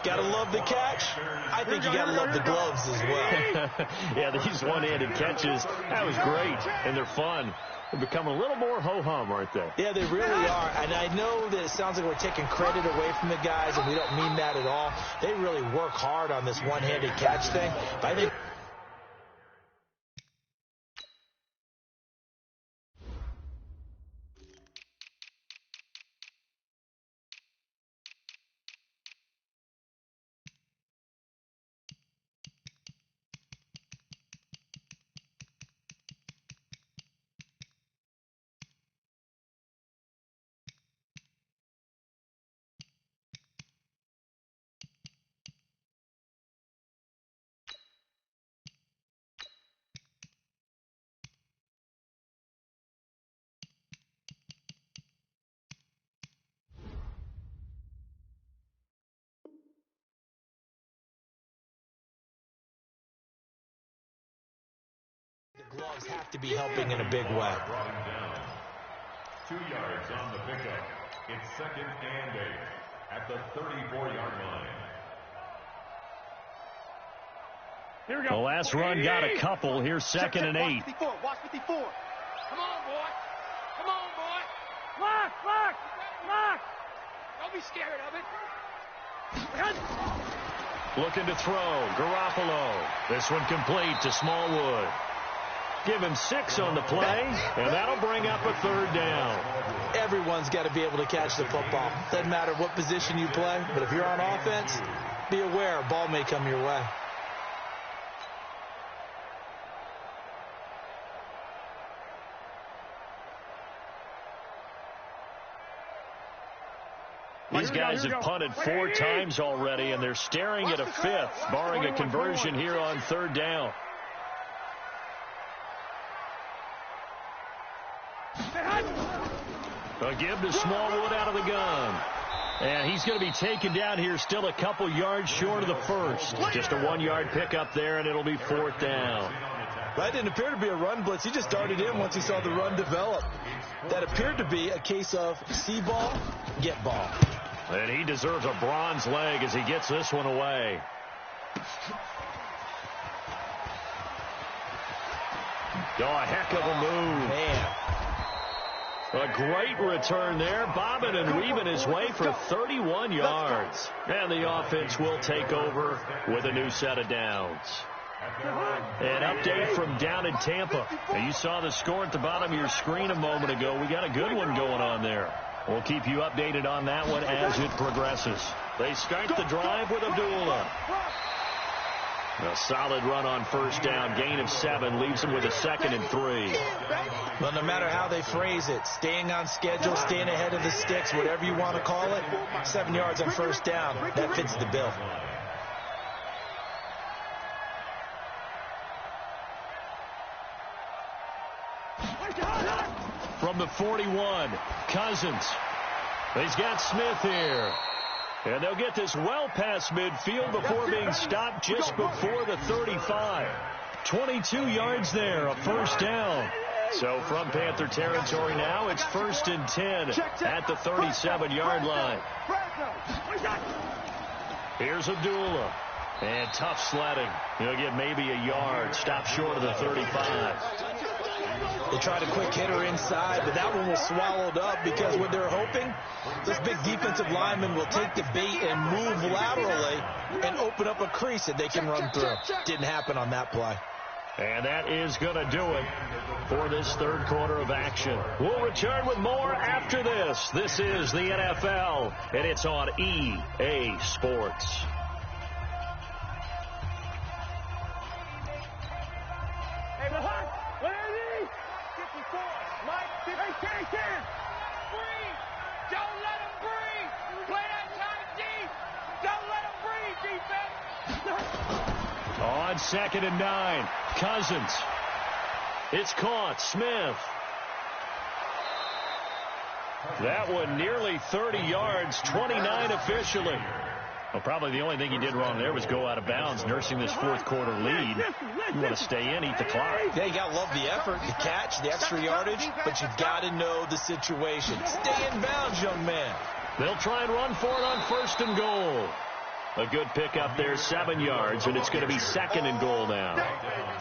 Gotta love the catch. I think you gotta love the gloves as well. Yeah, these one-handed catches, that was great, and they're fun. They're becoming a little more ho-hum, aren't they? Yeah, they really are. And I know that it sounds like we're taking credit away from the guys, and we don't mean that at all. They really work hard on this one-handed catch thing. But I think gloves have to be helping in a big way. 2 yards on the pickup. It's 2nd and 8 at the 34-yard line. Here we go. The last run got a couple. Here's 2nd and 8. Watch 54. Come on, boy. Come on, boy. Lock, lock, lock. Don't be scared of it. Looking to throw. Garoppolo. This one complete to Smallwood. Give him 6 on the play, and that'll bring up a 3rd down. Everyone's got to be able to catch the football. Doesn't matter what position you play, but if you're on offense, be aware a ball may come your way. These guys have punted 4 times already, and they're staring at a 5th, barring a conversion here on 3rd down. A give to Smallwood out of the gun. And he's going to be taken down here still a couple yards short of the 1st. Just a 1-yard pickup there, and it'll be 4th down. That didn't appear to be a run blitz. He just darted in once he saw the run develop. That appeared to be a case of see ball, get ball. And he deserves a bronze leg as he gets this one away. Oh, a heck of a move. Man. A great return there, bobbing and weaving his way for 31 yards. And the offense will take over with a new set of downs. An update from down in Tampa. Now, you saw the score at the bottom of your screen a moment ago. We got a good one going on there. We'll keep you updated on that one as it progresses. They start the drive with Abdullah. A solid run on 1st down. Gain of 7 leaves them with a 2nd and 3. Well, no matter how they phrase it, staying on schedule, staying ahead of the sticks, whatever you want to call it, 7 yards on 1st down, that fits the bill. From the 41, Cousins. He's got Smith here. And they'll get this well past midfield before being stopped just before the 35. 22 yards there, a 1st down. So from Panther territory now, it's 1st and 10 at the 37-yard line. Here's Abdullah. And tough sledding. He'll get maybe a yard. Stop short of the 35. They tried a quick hitter inside, but that one was swallowed up because what they're hoping, this big defensive lineman will take the bait and move laterally and open up a crease that they can run through. Didn't happen on that play. And that is going to do it for this 3rd quarter of action. We'll return with more after this. This is the NFL, and it's on EA Sports. Don't let him breathe. Play that tight deep. Don't let him breathe, defense. On 2nd and 9, Cousins. It's caught. Smith. That one nearly 30 yards, 29 officially. Well, probably the only thing he did wrong there was go out of bounds, nursing this 4th quarter lead. You want to stay in, eat the clock. Yeah, you got to love the effort, the catch, the extra yardage, but you got to know the situation. Stay in bounds, young man. They'll try and run for it on 1st and goal. A good pickup there, 7 yards, and it's going to be 2nd and goal now.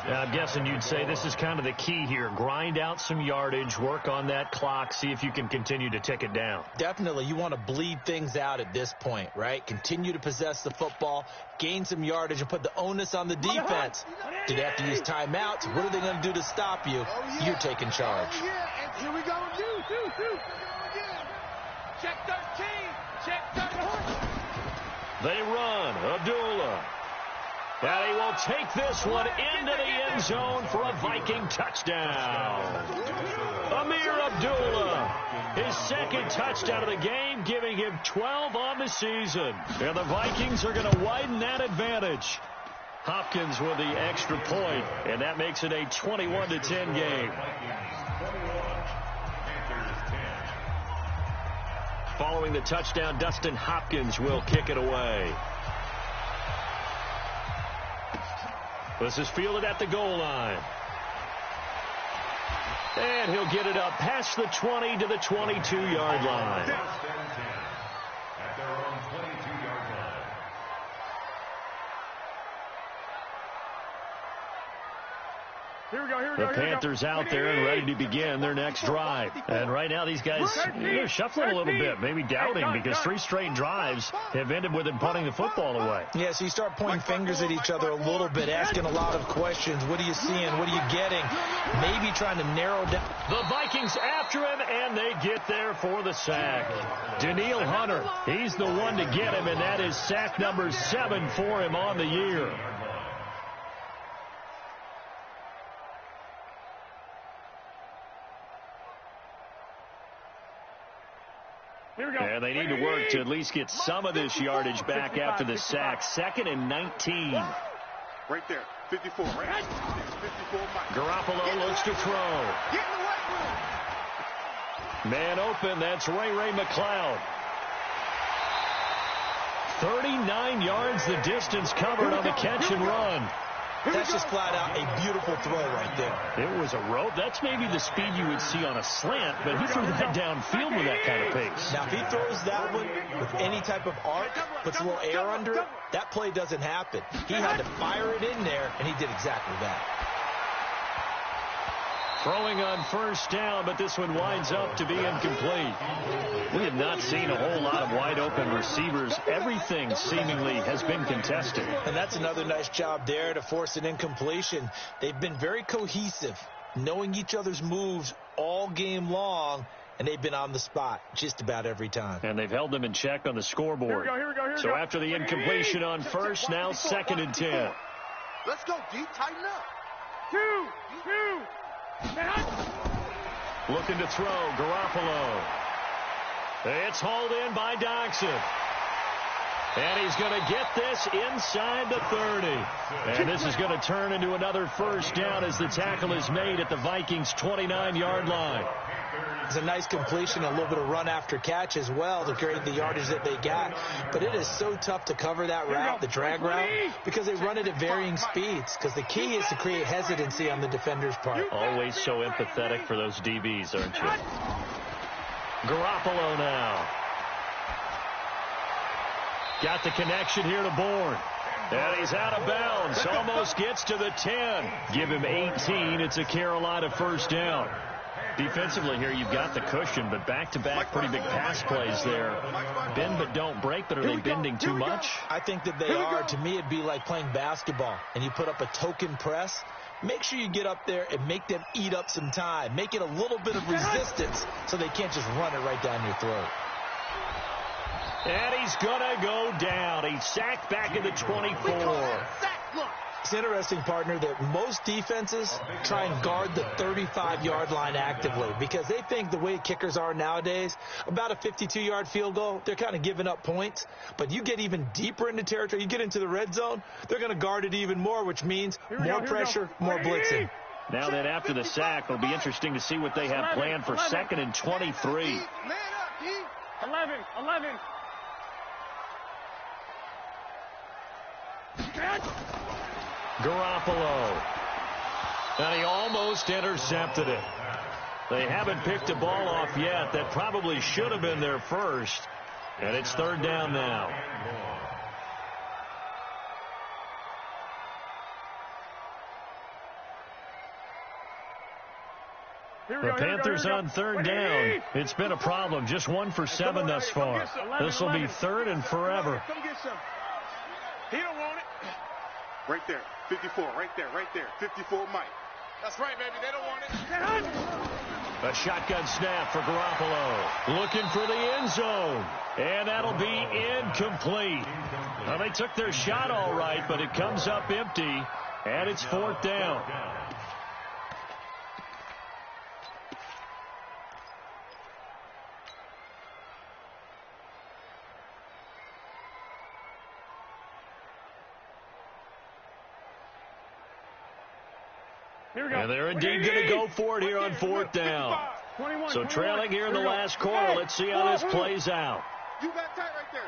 Now, I'm guessing you'd say this is kind of the key here. Grind out some yardage, work on that clock, see if you can continue to tick it down. Definitely. You want to bleed things out at this point, right? Continue to possess the football, gain some yardage, and put the onus on the defense. Do they have to use timeouts? What are they going to do to stop you? You're taking charge. Here we go. Check 13. Check 13. They run. Abdullah. And he will take this one into the end zone for a Viking touchdown. Amir Abdullah, his 2nd touchdown of the game, giving him 12 on the season. And the Vikings are going to widen that advantage. Hopkins with the extra point, and that makes it a 21-10 game. Following the touchdown, Dustin Hopkins will kick it away. This is fielded at the goal line. And he'll get it up past the 20 to the 22-yard line. First and 10 at their own 22-yard line. The Panthers out there and ready to begin their next drive. And right now these guys, they're shuffling a little bit, maybe doubting, because 3 straight drives have ended with them punting the football away. Yeah, so you start pointing fingers at each other a little bit, asking a lot of questions. What are you seeing? What are you getting? Maybe trying to narrow down. The Vikings after him, and they get there for the sack. Danielle Hunter, he's the one to get him, and that is sack number 7 for him on the year. And they need to work to at least get some of this yardage back after the sack. 2nd and 19. Right there, 54, right? 54, Mike. Garoppolo looks to throw. Get in the weight room. Man open, that's Ray McLeod. 39 yards the distance covered on the catch and run. That's just flat out a beautiful throw right there. It was a rope. That's maybe the speed you would see on a slant, but he threw that downfield with that kind of pace. Now, if he throws that one with any type of arc, puts a little air under it, that play doesn't happen. He had to fire it in there, and he did exactly that. Throwing on first down, but this one winds up to be incomplete. We have not seen a whole lot of wide-open receivers. Everything seemingly has been contested. And that's another nice job there to force an incompletion. They've been very cohesive, knowing each other's moves all game long, and they've been on the spot just about every time. And they've held them in check on the scoreboard. So after the incompletion on first, now 2nd and 10. Let's go, D. Tighten up. 2. Looking to throw, Garoppolo. It's hauled in by Doxson. And he's going to get this inside the 30. And this is going to turn into another first down as the tackle is made at the Vikings' 29-yard line. It's a nice completion, a little bit of run after catch as well to create the yardage that they got. But it is so tough to cover that route, the drag route, because they run it at varying speeds. Because the key is to create hesitancy on the defender's part. Always so empathetic for those DBs, aren't you? Garoppolo now. Got the connection here to Bourne. And he's out of bounds. Almost gets to the 10. Give him 18. It's a Carolina first down. Defensively here, you've got the cushion, but back-to-back pretty big pass plays there. Bend but don't break, but are they bending too much? I think that they are. To me, it'd be like playing basketball, and you put up a token press. Make sure you get up there and make them eat up some time. Make it a little bit of resistance so they can't just run it right down your throat. And he's going to go down. He's sacked back at the 24. It's interesting, partner, that most defenses try and guard the 35-yard line actively because they think the way kickers are nowadays, about a 52-yard field goal, they're kind of giving up points. But you get even deeper into territory, you get into the red zone, they're going to guard it even more, which means more pressure, more blitzing. Now then, after the sack, it'll be interesting to see what they have planned for 2nd and 23. 11. Garoppolo. And he almost intercepted it. They haven't picked a ball off yet. That probably should have been their first. And it's 3rd down now. The Panthers on 3rd down. It's been a problem. Just 1 for 7 thus far. This will be 3rd and forever. Come get some. He don't want it. Right there. 54. Right there. 54, Mike. That's right, baby. They don't want it. A shotgun snap for Garoppolo. Looking for the end zone. And that'll be incomplete. Well, they took their shot all right, but it comes up empty. And it's 4th down. And they're indeed going to go for it here on 4th down. So trailing here in the last quarter. Let's see how this plays out. You got tight right there.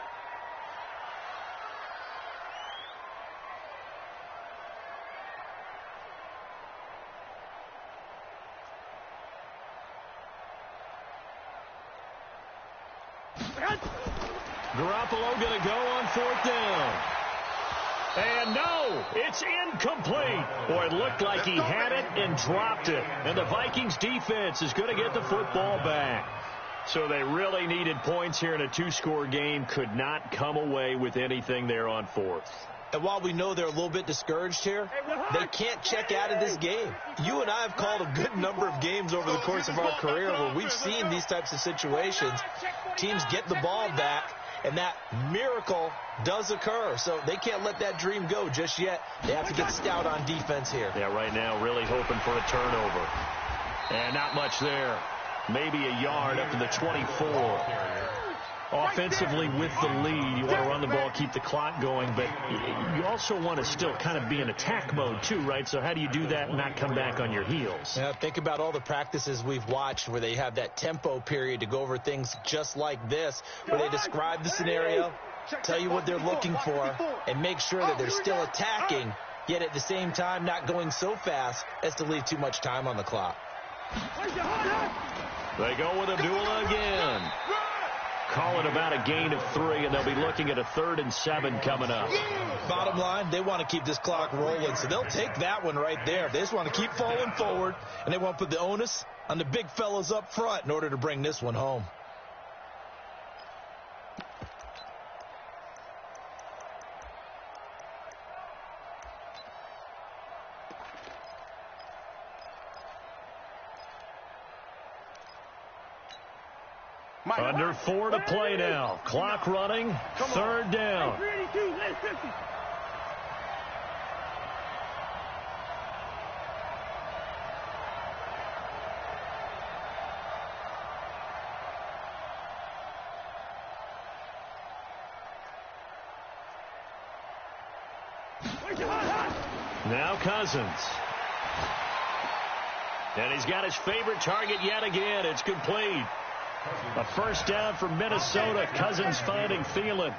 Garoppolo going to go on 4th down. And no, it's incomplete. Boy, it looked like he had it and dropped it. And the Vikings defense is going to get the football back. So they really needed points here in a 2-score game. Could not come away with anything there on 4th. And while we know they're a little bit discouraged here, they can't check out of this game. You and I have called a good number of games over the course of our career where we've seen these types of situations. Teams get the ball back, and that miracle does occur. So they can't let that dream go just yet. They have to get stout on defense here. Yeah, right now really hoping for a turnover. And not much there. Maybe a yard up to the 24. Offensively with the lead, you want to run the ball, keep the clock going, but you also want to still kind of be in attack mode too, right? So how do you do that and not come back on your heels? Yeah, think about all the practices we've watched where they have that tempo period to go over things just like this, where they describe the scenario, tell you what they're looking for, and make sure that they're still attacking, yet at the same time not going so fast as to leave too much time on the clock. They go with Abdullah again. Call it about a gain of 3, and they'll be looking at a 3rd and 7 coming up. Bottom line, they want to keep this clock rolling, so they'll take that one right there. They just want to keep falling forward, and they want to put the onus on the big fellas up front in order to bring this one home. Under 4 to play now. Clock running. 3rd down. Now Cousins. And he's got his favorite target yet again. It's complete. A 1st down for Minnesota. Cousins finding Thielen.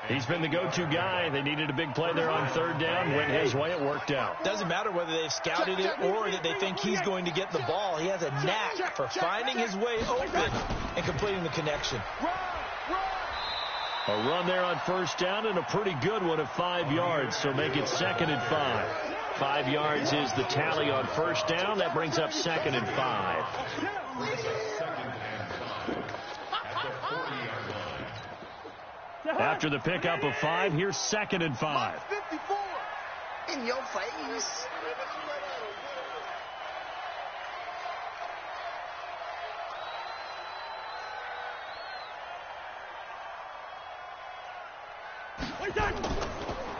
He's been the go-to guy. They needed a big play there on 3rd down. Went his way. It worked out. Doesn't matter whether they've scouted it or that they think he's going to get the ball. He has a knack for finding his way open and completing the connection. A run there on 1st down and a pretty good one of 5 yards. So make it 2nd and 5. 5 yards is the tally on 1st down. That brings up 2nd and 5. After the pickup of 5, here's 2nd and 5. 54. In your face.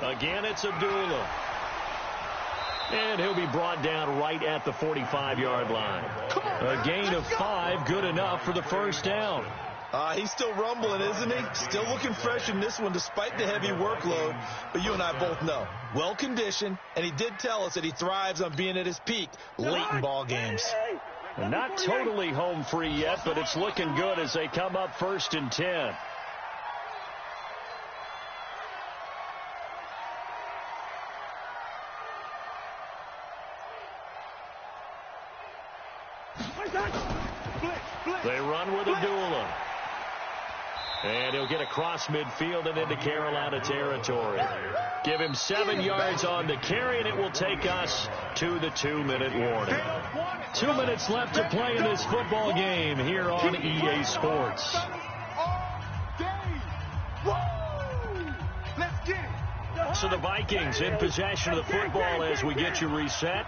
Again, it's Abdullah. And he'll be brought down right at the 45-yard line. A gain of 5, good enough for the 1st down. He's still rumbling, isn't he? Still looking fresh in this one despite the heavy workload. But you and I both know, well-conditioned, and he did tell us that he thrives on being at his peak late in ball games. And not totally home free yet, but it's looking good as they come up 1st and 10. They run with Abdullah. And he'll get across midfield and into Carolina territory. Give him 7 yards on the carry, and it will take us to the 2-minute warning. 2 minutes left to play in this football game here on EA Sports. So the Vikings in possession of the football as we get you reset.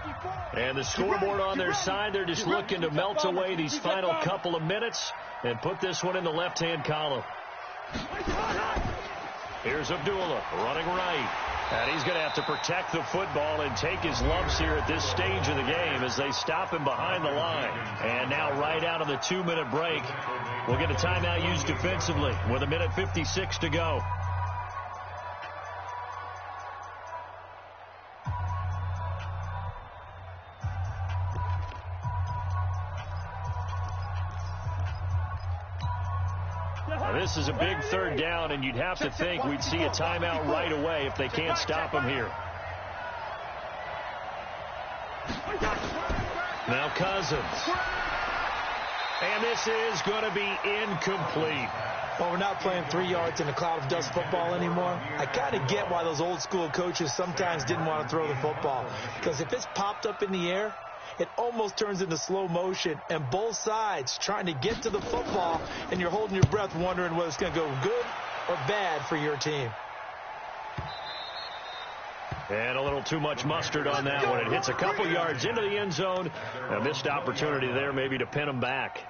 And the scoreboard on their side, they're just looking to melt away these final couple of minutes and put this one in the left-hand column. Here's Abdullah running right. And he's going to have to protect the football and take his lumps here at this stage of the game as they stop him behind the line. And now right out of the 2-minute break, we'll get a timeout used defensively with 1:56 to go. This is a big 3rd down, and you'd have to think we'd see a timeout right away if they can't stop him here. Now Cousins. And this is going to be incomplete. Well, we're not playing 3 yards in a cloud of dust football anymore. I kind of get why those old school coaches sometimes didn't want to throw the football. Because if it's popped up in the air, it almost turns into slow motion, and both sides trying to get to the football, and you're holding your breath wondering whether it's going to go good or bad for your team. And a little too much mustard on that one. It hits a couple yards into the end zone. A missed opportunity there maybe to pin them back.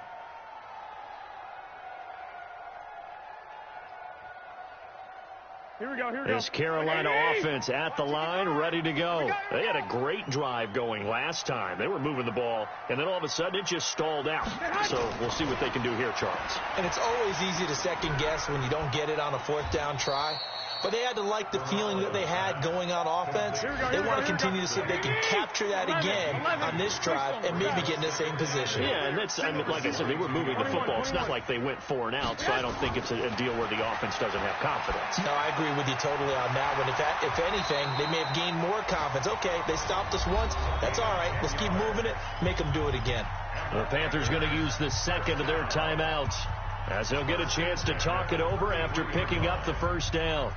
Here we go. This Carolina offense at the line, ready to go. They had a great drive going last time. They were moving the ball, and then all of a sudden it just stalled out. So we'll see what they can do here, Charles. And it's always easy to second guess when you don't get it on a 4th down try. But they had to like the feeling that they had going on offense. They want to continue to see if they can capture that again on this drive and maybe get in the same position. Yeah, and that's, I mean, like I said, they were moving the football. It's not like they went 4 and out, so I don't think it's a deal where the offense doesn't have confidence. No, I agree with you totally on that one. If anything, they may have gained more confidence. Okay, they stopped us once. That's all right. Let's keep moving it. Make them do it again. The Panthers going to use the second of their timeouts as they'll get a chance to talk it over after picking up the first down.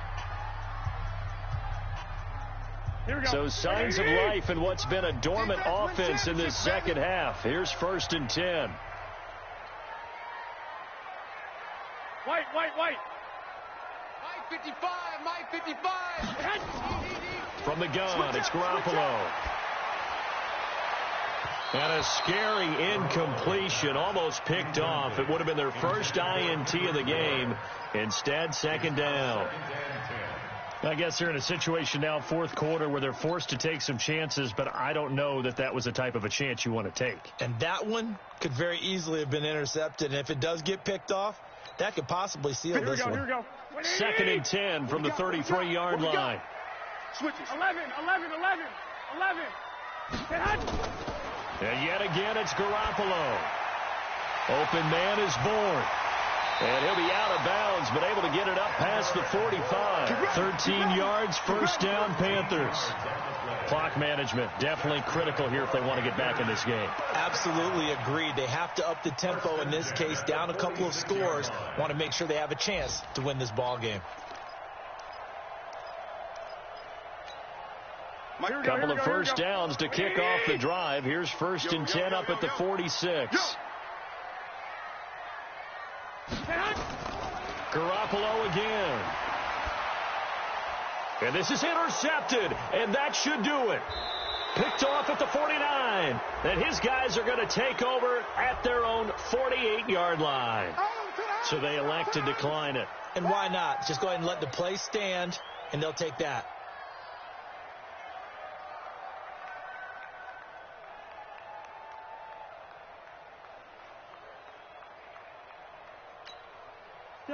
So signs of life in what's been a dormant offense in this second half. Here's 1st and 10. White. Mike 55, Mike 55. From the gun, it's Garoppolo. And a scary incompletion, almost picked off. It would have been their first INT of the game. Instead, 2nd down. I guess they're in a situation now, 4th quarter, where they're forced to take some chances, but I don't know that that was the type of a chance you want to take. And that one could very easily have been intercepted. And if it does get picked off, that could possibly seal this one. Here we go. 2nd and 10 from the 33-yard line. Switches. 11. And yet again, it's Garoppolo. Open man is born. And he'll be out of bounds, but able to get it up past the 45. 13 yards, 1st down, Panthers. Clock management definitely critical here if they want to get back in this game. Absolutely agreed. They have to up the tempo in this case, down a couple of scores. Want to make sure they have a chance to win this ball game. Couple of first downs to kick off the drive. Here's 1st and 10 up at the 46. Garoppolo again. And this is intercepted, and that should do it. Picked off at the 49. And his guys are going to take over at their own 48-yard line. So they elect to decline it. And why not? Just go ahead and let the play stand, and they'll take that.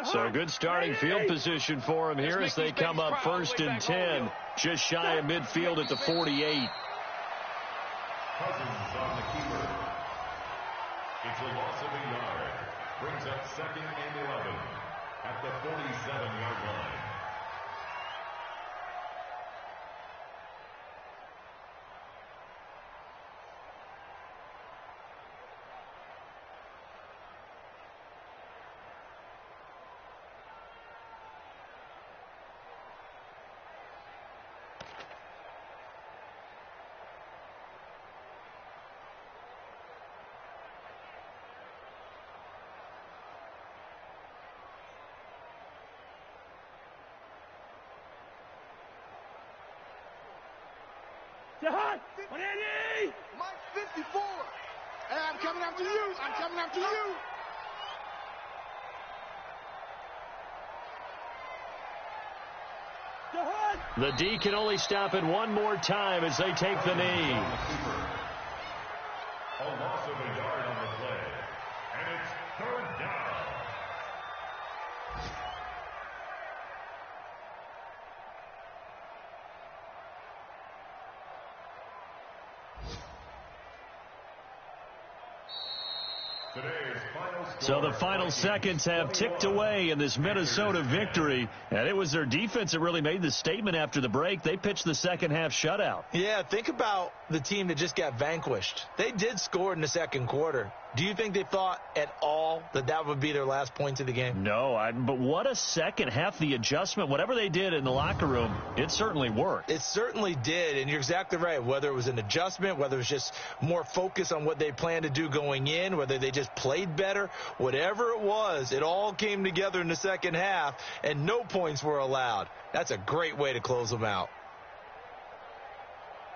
So good starting field position for him here as they come up 1st and 10, just shy of midfield at the 48. Cousins on the keeper. It's a loss of a yard. Brings up 2nd and 11 at the 47-yard line. Mike 54. Hey, I'm coming after you. The D can only stop it one more time as they take the knee. A loss of a yard on the play. And it's 3rd down. So the final seconds have ticked away in this Minnesota victory, and it was their defense that really made the statement after the break. They pitched the second half shutout. Yeah, think about the team that just got vanquished. They did score in the 2nd quarter, Do you think they thought at all that that would be their last point of the game? No, but what a second half. The adjustment, whatever they did in the locker room, it certainly worked. It certainly did, and you're exactly right. Whether it was an adjustment, whether it was just more focus on what they planned to do going in, whether they just played better, whatever it was, it all came together in the second half, and no points were allowed. That's a great way to close them out.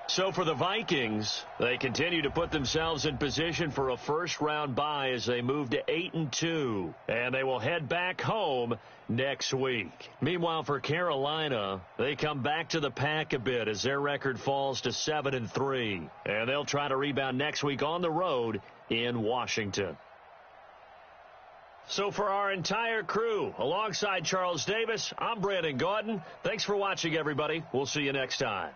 So for the Vikings, they continue to put themselves in position for a first-round bye as they move to 8-2, and they will head back home next week. Meanwhile, for Carolina, they come back to the pack a bit as their record falls to 7-3, and they'll try to rebound next week on the road in Washington. So for our entire crew, alongside Charles Davis, I'm Brandon Gaudin. Thanks for watching, everybody. We'll see you next time.